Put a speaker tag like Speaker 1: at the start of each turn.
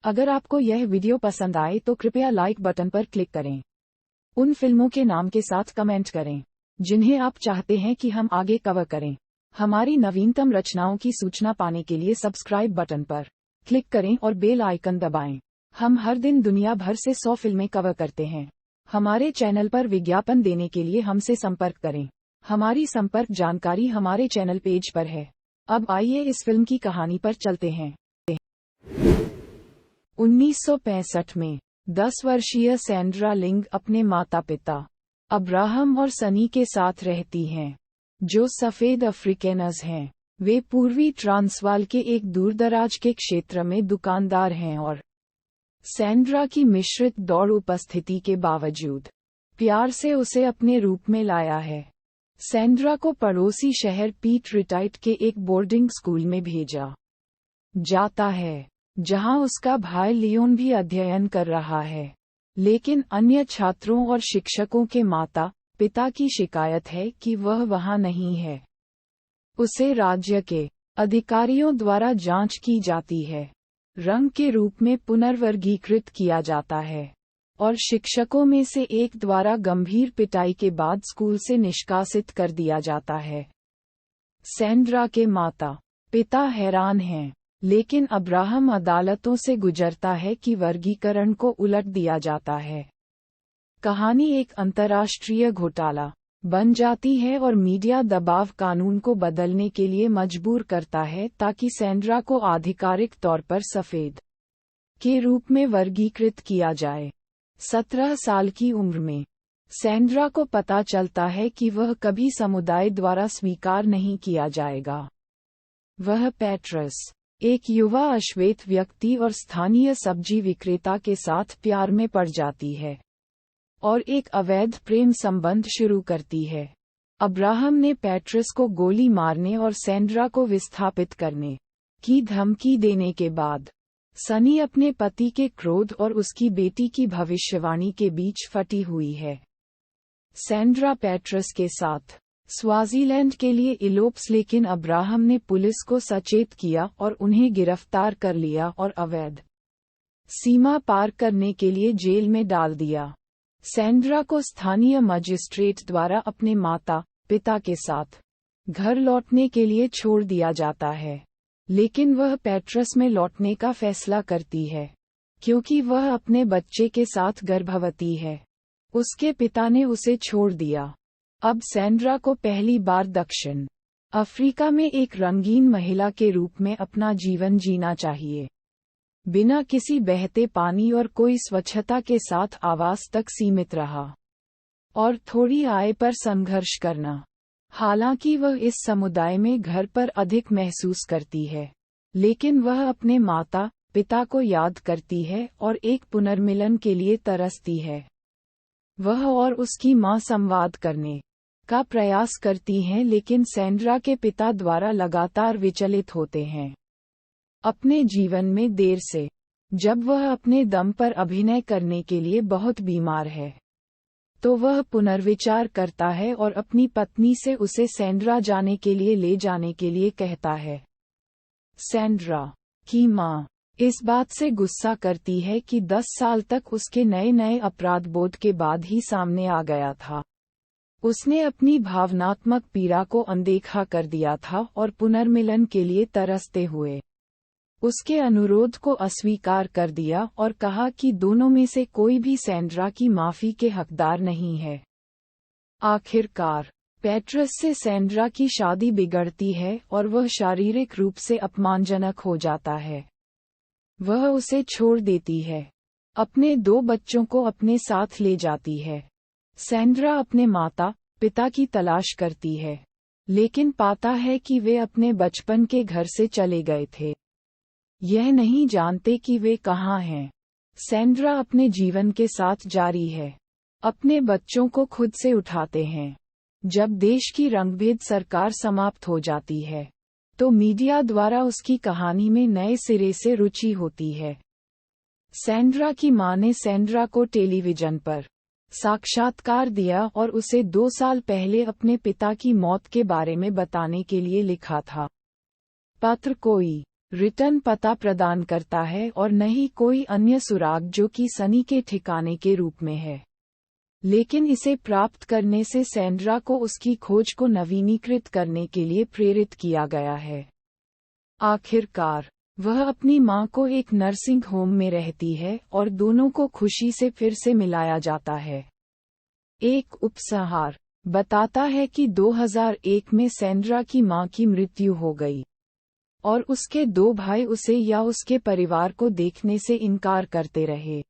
Speaker 1: अगर आपको यह वीडियो पसंद आए तो कृपया लाइक बटन पर क्लिक करें। उन फिल्मों के नाम के साथ कमेंट करें जिन्हें आप चाहते हैं कि हम आगे कवर करें। हमारी नवीनतम रचनाओं की सूचना पाने के लिए सब्सक्राइब बटन पर क्लिक करें और बेल आइकन दबाएं। हम हर दिन दुनिया भर से 100 फिल्में कवर करते हैं। हमारे चैनल पर विज्ञापन देने के लिए हमसे संपर्क करें। हमारी संपर्क जानकारी हमारे चैनल पेज पर है। अब आइए इस फिल्म की कहानी पर चलते हैं। 1965 में 10 वर्षीय सैंड्रा लिंग अपने माता पिता अब्राहम और सनी के साथ रहती हैं, जो सफेद अफ्रीकनर्स हैं। वे पूर्वी ट्रांसवाल के एक दूरदराज के क्षेत्र में दुकानदार हैं और सैंड्रा की मिश्रित दौड़ उपस्थिति के बावजूद प्यार से उसे अपने रूप में लाया है। सैंड्रा को पड़ोसी शहर पीट रिटाइट के एक बोर्डिंग स्कूल में भेजा जाता है, जहां उसका भाई लियोन भी अध्ययन कर रहा है। लेकिन अन्य छात्रों और शिक्षकों के माता पिता की शिकायत है कि वह वहां नहीं है। उसे राज्य के अधिकारियों द्वारा जांच की जाती है, रंग के रूप में पुनर्वर्गीकृत किया जाता है और शिक्षकों में से एक द्वारा गंभीर पिटाई के बाद स्कूल से निष्कासित कर दिया जाता है। सैंड्रा के माता पिता हैरान हैं, लेकिन अब्राहम अदालतों से गुजरता है कि वर्गीकरण को उलट दिया जाता है। कहानी एक अंतर्राष्ट्रीय घोटाला बन जाती है और मीडिया दबाव कानून को बदलने के लिए मजबूर करता है ताकि सैंड्रा को आधिकारिक तौर पर सफेद के रूप में वर्गीकृत किया जाए। 17 साल की उम्र में सैंड्रा को पता चलता है कि वह कभी समुदाय द्वारा स्वीकार नहीं किया जाएगा। वह पैट्रस, एक युवा अश्वेत व्यक्ति और स्थानीय सब्जी विक्रेता के साथ प्यार में पड़ जाती है और एक अवैध प्रेम संबंध शुरू करती है। अब्राहम ने पैट्रस को गोली मारने और सैंड्रा को विस्थापित करने की धमकी देने के बाद सनी अपने पति के क्रोध और उसकी बेटी की भविष्यवाणी के बीच फटी हुई है। सैंड्रा पैट्रस के साथ स्वाजीलैंड के लिए इलोप्स, लेकिन अब्राहम ने पुलिस को सचेत किया और उन्हें गिरफ्तार कर लिया और अवैध सीमा पार करने के लिए जेल में डाल दिया। सैंड्रा को स्थानीय मजिस्ट्रेट द्वारा अपने माता पिता के साथ घर लौटने के लिए छोड़ दिया जाता है, लेकिन वह पैट्रस में लौटने का फैसला करती है क्योंकि वह अपने बच्चे के साथ गर्भवती है। उसके पिता ने उसे छोड़ दिया। अब सैंड्रा को पहली बार दक्षिण अफ्रीका में एक रंगीन महिला के रूप में अपना जीवन जीना चाहिए, बिना किसी बहते पानी और कोई स्वच्छता के साथ आवास तक सीमित रहा और थोड़ी आय पर संघर्ष करना। हालांकि वह इस समुदाय में घर पर अधिक महसूस करती है, लेकिन वह अपने माता पिता को याद करती है और एक पुनर्मिलन के लिए तरसती है। वह और उसकी मां संवाद करने का प्रयास करती हैं, लेकिन सैंड्रा के पिता द्वारा लगातार विचलित होते हैं। अपने जीवन में देर से, जब वह अपने दम पर अभिनय करने के लिए बहुत बीमार है, तो वह पुनर्विचार करता है और अपनी पत्नी से उसे सैंड्रा जाने के लिए ले जाने के लिए कहता है। सैंड्रा की मां इस बात से गुस्सा करती है कि 10 साल तक उसके नए अपराध बोध के बाद ही सामने आ गया था। उसने अपनी भावनात्मक पीड़ा को अनदेखा कर दिया था और पुनर्मिलन के लिए तरसते हुए उसके अनुरोध को अस्वीकार कर दिया और कहा कि दोनों में से कोई भी सैंड्रा की माफी के हकदार नहीं है। आखिरकार पैट्रस से सैंड्रा की शादी बिगड़ती है और वह शारीरिक रूप से अपमानजनक हो जाता है। वह उसे छोड़ देती है, अपने 2 बच्चों को अपने साथ ले जाती है। सैंड्रा अपने माता पिता की तलाश करती है, लेकिन पाता है कि वे अपने बचपन के घर से चले गए थे। यह नहीं जानते कि वे कहाँ हैं। सैंड्रा अपने जीवन के साथ जारी है, अपने बच्चों को खुद से उठाते हैं। जब देश की रंगभेद सरकार समाप्त हो जाती है, तो मीडिया द्वारा उसकी कहानी में नए सिरे से रुचि होती है। सैंड्रा की मां ने सैंड्रा को टेलीविजन पर साक्षात्कार दिया और उसे 2 साल पहले अपने पिता की मौत के बारे में बताने के लिए लिखा था। पत्र कोई रिटर्न पता प्रदान करता है और न ही कोई अन्य सुराग जो कि सनी के ठिकाने के रूप में है। लेकिन इसे प्राप्त करने से सैंड्रा को उसकी खोज को नवीनीकृत करने के लिए प्रेरित किया गया है। आखिरकार वह अपनी मां को एक नर्सिंग होम में रहती है और दोनों को खुशी से फिर से मिलाया जाता है। एक उपसंहार बताता है कि 2001 में सैंड्रा की मां की मृत्यु हो गई और उसके 2 भाई उसे या उसके परिवार को देखने से इनकार करते रहे।